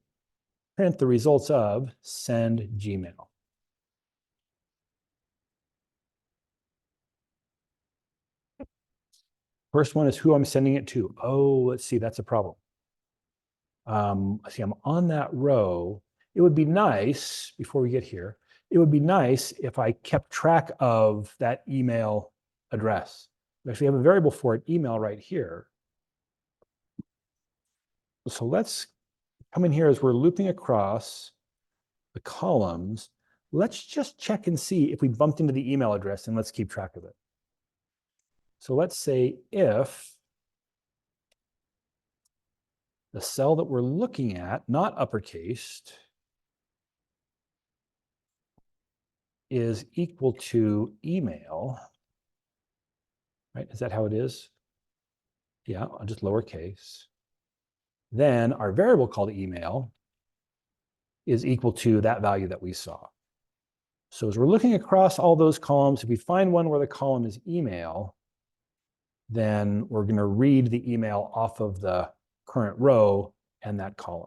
print the results of send Gmail. First one is who I'm sending it to. Oh, let's see, that's a problem. See, I'm on that row. It would be nice, before we get here, it would be nice if I kept track of that email address. We actually have a variable for it, email, right here. So let's come in here as we're looping across the columns. Let's just check and see if we bumped into the email address, and let's keep track of it. So let's say if the cell that we're looking at, not uppercased, is equal to email, right? Is that how it is? Yeah, I'll just lowercase. Then our variable called email is equal to that value that we saw. So as we're looking across all those columns, if we find one where the column is email, then we're going to read the email off of the current row and that column.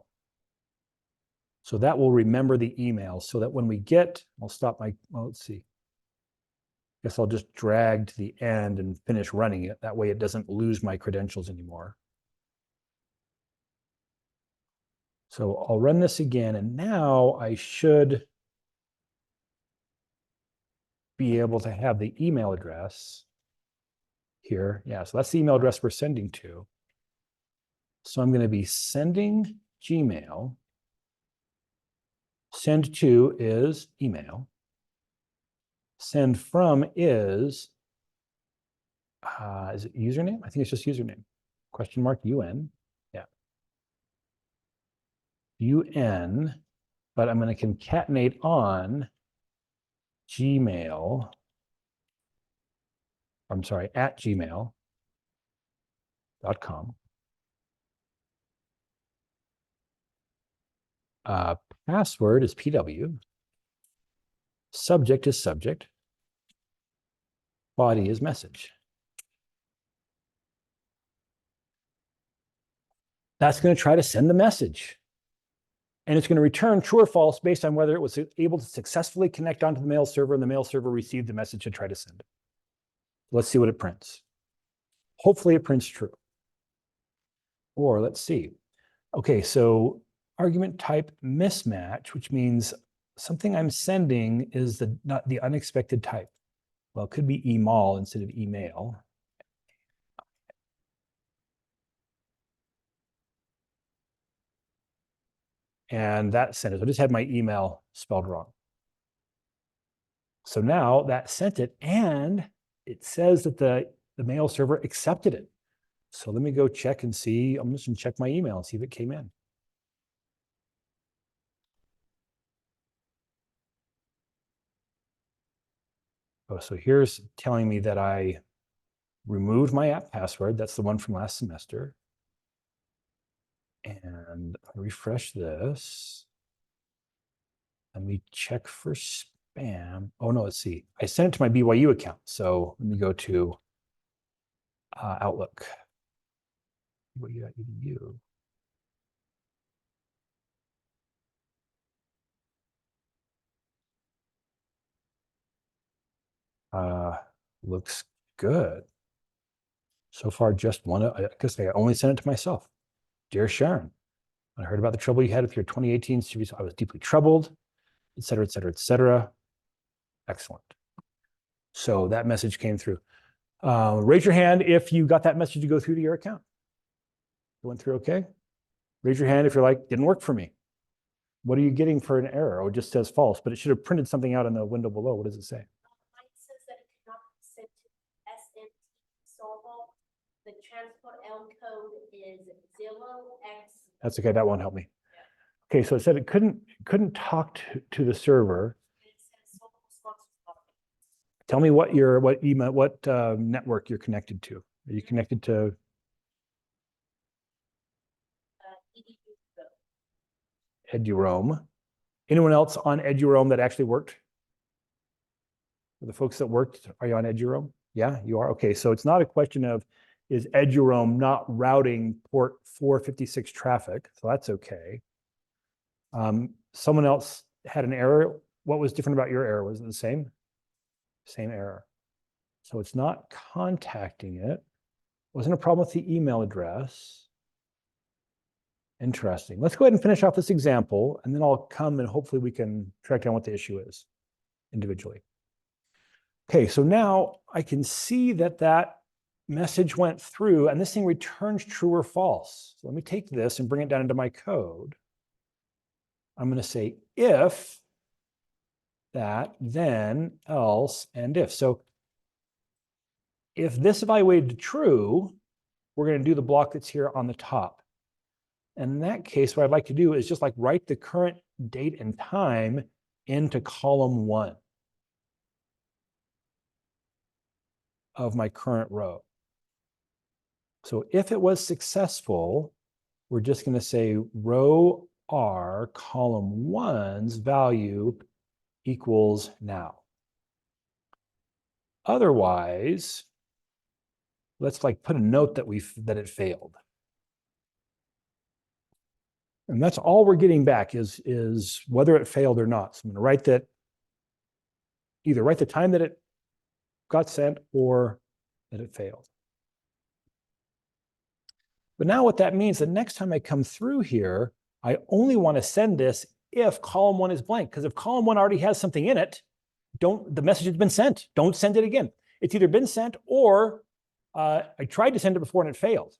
So that will remember the email so that when we get, I'll stop my, well, let's see. Guess I'll just drag to the end and finish running it. That way it doesn't lose my credentials anymore. So I'll run this again, and now I should be able to have the email address here. Yeah, so that's the email address we're sending to. So I'm going to be sending Gmail. Send to is email. Send from is it username? I think it's just username. Question mark UN. Yeah. UN, but I'm going to concatenate on Gmail. I'm sorry, at gmail.com. Password is PW. Subject is subject. Body is message. That's going to try to send the message. And it's going to return true or false based on whether it was able to successfully connect onto the mail server and the mail server received the message to try to send it. Let's see what it prints. Hopefully it prints true. Or let's see. Okay, so argument type mismatch, which means something I'm sending is not the unexpected type. Well, it could be email instead of email. And that sent it. I just had my email spelled wrong. So now that sent it, and it says that the mail server accepted it. So let me go check and see. I'm just going to check my email and see if it came in. Oh, so here's telling me that I removed my app password. That's the one from last semester. And I refresh this. Let me check for spam. Oh, no, let's see. I sent it to my BYU account. So let me go to Outlook. BYU.edu. Looks good. So far, just one. I guess I only sent it to myself. Dear Sharon, I heard about the trouble you had with your 2018 series. I was deeply troubled, et cetera, et cetera, et cetera. Excellent. So that message came through. Raise your hand if you got that message to go through to your account. It went through okay? Raise your hand if you're like, didn't work for me. What are you getting for an error? Or it just says false, but it should have printed something out in the window below. What does it say? Mine says that it cannot be sent to SMT solvable. The transport L code is 0x. That's okay. That won't help me. Okay, so it said it couldn't talk to the server. Tell me what network you're connected to. Are you connected to EduRoam? Anyone else on EduRoam that actually worked? For the folks that worked, are you on EduRoam? Yeah, you are. Okay, so it's not a question of is Eduroam not routing port 456 traffic? So that's okay. Someone else had an error. What was different about your error? Was it the same? Same error. So it's not contacting it. Wasn't a problem with the email address. Interesting. Let's go ahead and finish off this example, and then I'll come and hopefully we can track down what the issue is individually. Okay, so now I can see that that message went through and this thing returns true or false. So let me take this and bring it down into my code. I'm going to say if that, then, else, and if. So if this evaluated to true, we're going to do the block that's here on the top. And in that case, what I'd like to do is just like write the current date and time into column 1 of my current row. So if it was successful, we're just going to say row R, column 1's value equals now. Otherwise, let's like put a note that it failed. And that's all we're getting back is whether it failed or not. So I'm going to write that, either write the time that it got sent or that it failed. But now what that means, the next time I come through here, I only want to send this if column 1 is blank. Because if column 1 already has something in it, the message has been sent. Don't send it again. It's either been sent or I tried to send it before and it failed.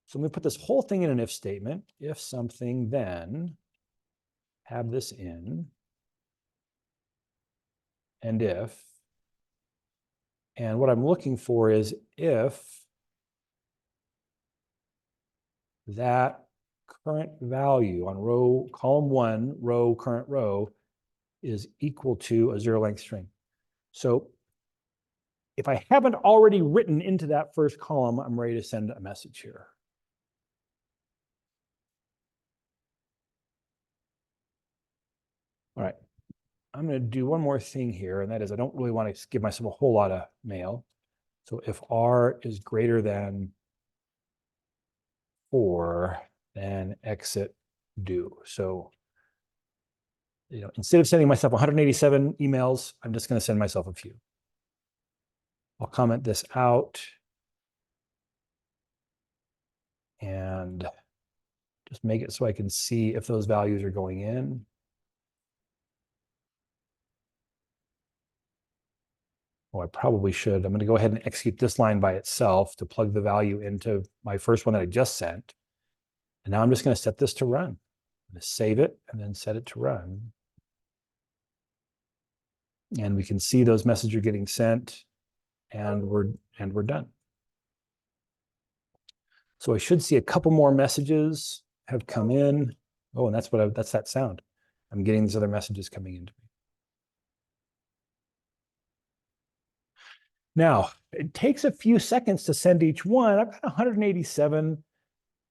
So I'm going to put this whole thing in an if statement. If something, then have this in, and if. And what I'm looking for is if that current value on column 1, current row, is equal to a 0-length string. So if I haven't already written into that first column, I'm ready to send a message here. All right, I'm going to do one more thing here, and that is I don't really want to give myself a whole lot of mail. So if R is greater than 4, then exit do. So, instead of sending myself 187 emails, I'm just going to send myself a few. I'll comment this out and just make it so I can see if those values are going in. Oh, I probably should. I'm going to go ahead and execute this line by itself to plug the value into my first one that I just sent. And now I'm just going to set this to run. I'm going to save it and then set it to run. And we can see those messages are getting sent, and we're done. So I should see a couple more messages have come in. Oh, and that's that sound. I'm getting these other messages coming into me. Now, it takes a few seconds to send each one. I've got 187.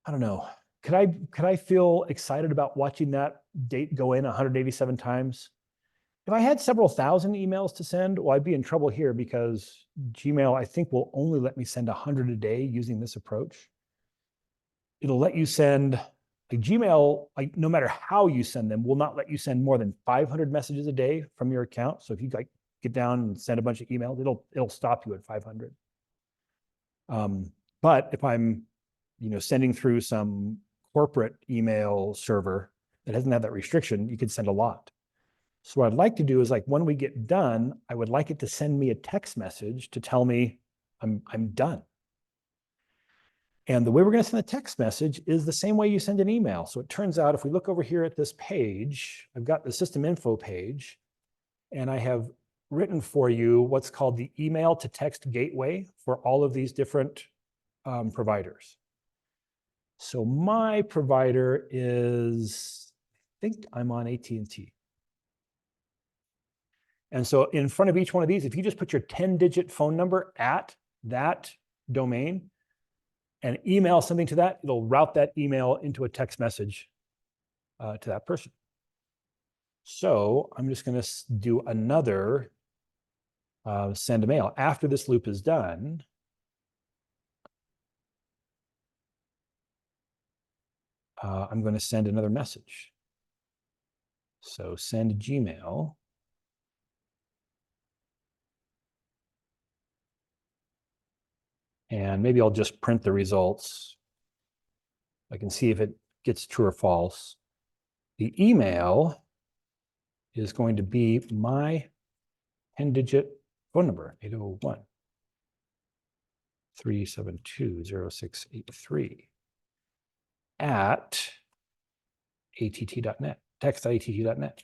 I don't know. Could I feel excited about watching that date go in 187 times? If I had several thousand emails to send, well, I'd be in trouble here because Gmail, I think, will only let me send 100 a day using this approach. It'll let you send, like Gmail, like no matter how you send them, will not let you send more than 500 messages a day from your account. So if you like get down and send a bunch of emails, it'll stop you at 500. But if I'm, sending through some corporate email server that doesn't have that restriction, you can send a lot. So what I'd like to do is, like, when we get done, I would like it to send me a text message to tell me I'm done. And the way we're going to send a text message is the same way you send an email. So it turns out if we look over here at this page, I've got the system info page, and I have written for you what's called the email to text gateway for all of these different providers. So my provider is, I think I'm on AT&T. And so in front of each one of these, if you just put your 10-digit phone number at that domain and email something to that, it'll route that email into a text message to that person. So I'm just going to do another send a mail. After this loop is done, I'm going to send another message. So send Gmail. And maybe I'll just print the results. I can see if it gets true or false. The email is going to be my 10-digit phone number, 801 372 0683 at att.net, text.att.net.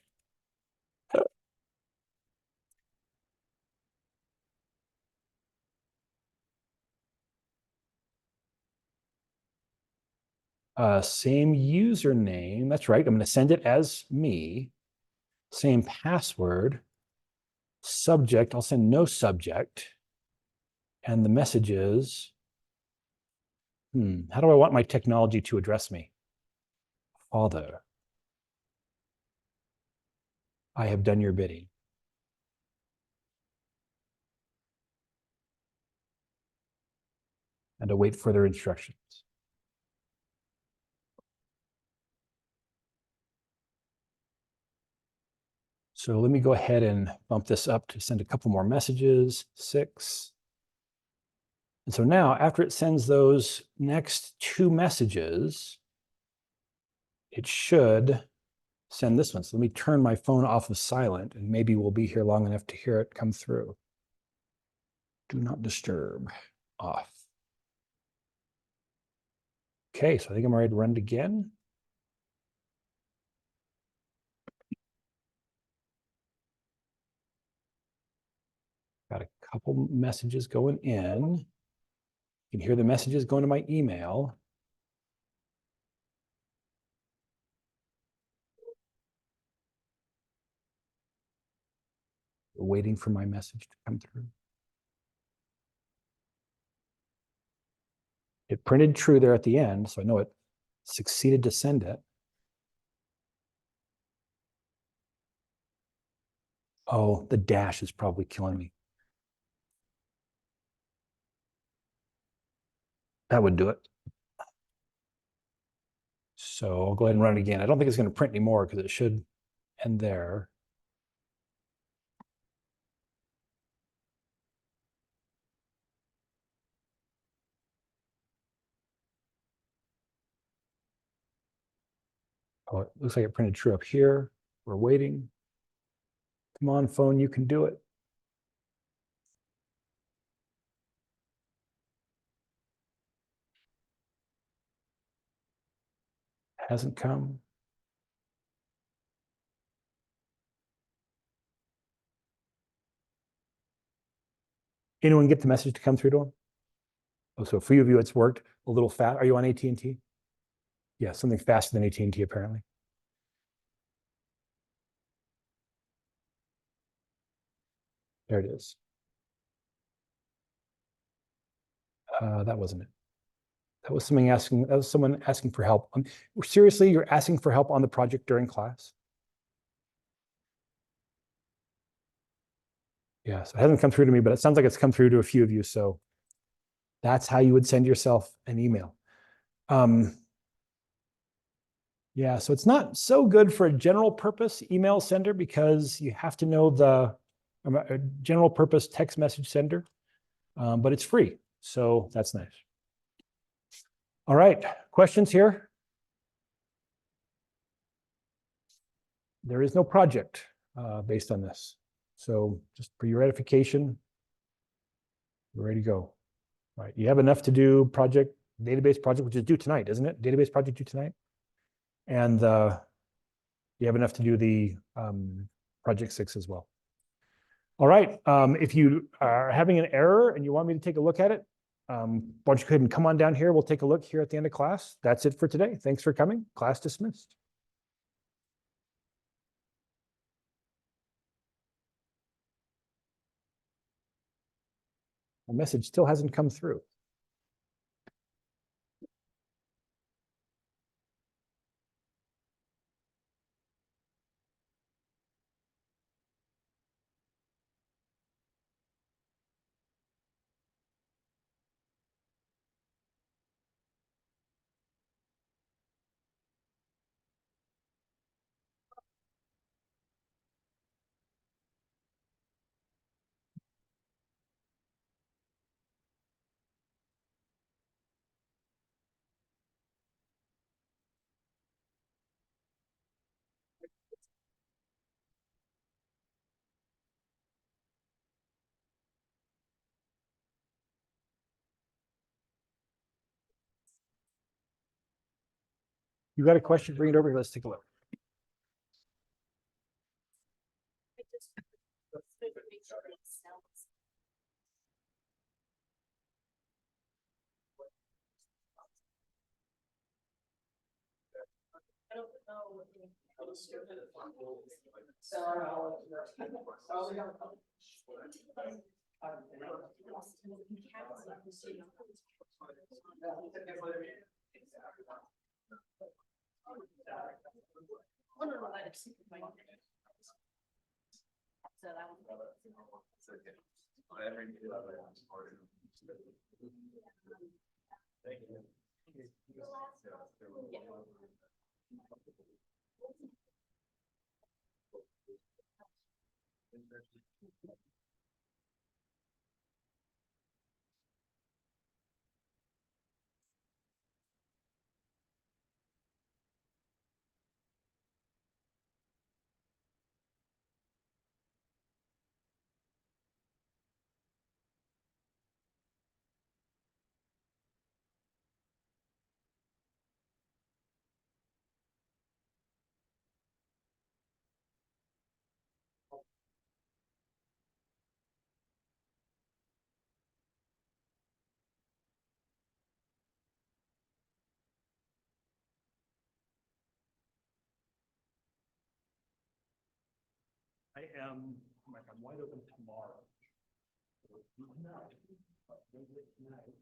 Same username. That's right. I'm going to send it as me. Same password. Subject. I'll send no subject. And the message is, how do I want my technology to address me? Father, I have done your bidding. And await further instructions. So let me go ahead and bump this up to send a couple more messages, 6. And so now after it sends those next 2 messages, it should send this one. So let me turn my phone off of silent and maybe we'll be here long enough to hear it come through. Do not disturb, off. Okay, so I think I'm ready to run it again. Got a couple messages going in. You can hear the messages going to my email. Waiting for my message to come through. It printed true there at the end, so I know it succeeded to send it. Oh, the dash is probably killing me. That would do it. So I'll go ahead and run it again. I don't think it's going to print anymore because it should end there. Oh, it looks like it printed true up here. We're waiting. Come on, phone, you can do it. Hasn't come. Anyone get the message to come through to them? Oh, so a few of you, it's worked a little fast. Are you on AT&T? Yeah, something faster than AT&T apparently. There it is. That wasn't it. That was someone asking for help. Seriously, you're asking for help on the project during class? Yeah, so it hasn't come through to me, but it sounds like it's come through to a few of you. So that's how you would send yourself an email. Yeah, so it's not so good for a general purpose email sender because you have to know the general purpose text message sender, but it's free. So that's nice. All right, questions here? There is no project based on this. So just for your edification, we're ready to go. All right, you have enough to do database project, which is due tonight, isn't it? Database project due tonight. And you have enough to do the project 6 as well. All right, if you are having an error and you want me to take a look at it, why don't you go ahead and come on down here. We'll take a look here at the end of class. That's it for today. Thanks for coming. Class dismissed. The message still hasn't come through. You got a question? Bring it over here. Let's take a look. I just make sure it sells. I don't know what the. Oh, no, no, that is. So that one. I am, I'm wide open tomorrow. So, no, but maybe tonight.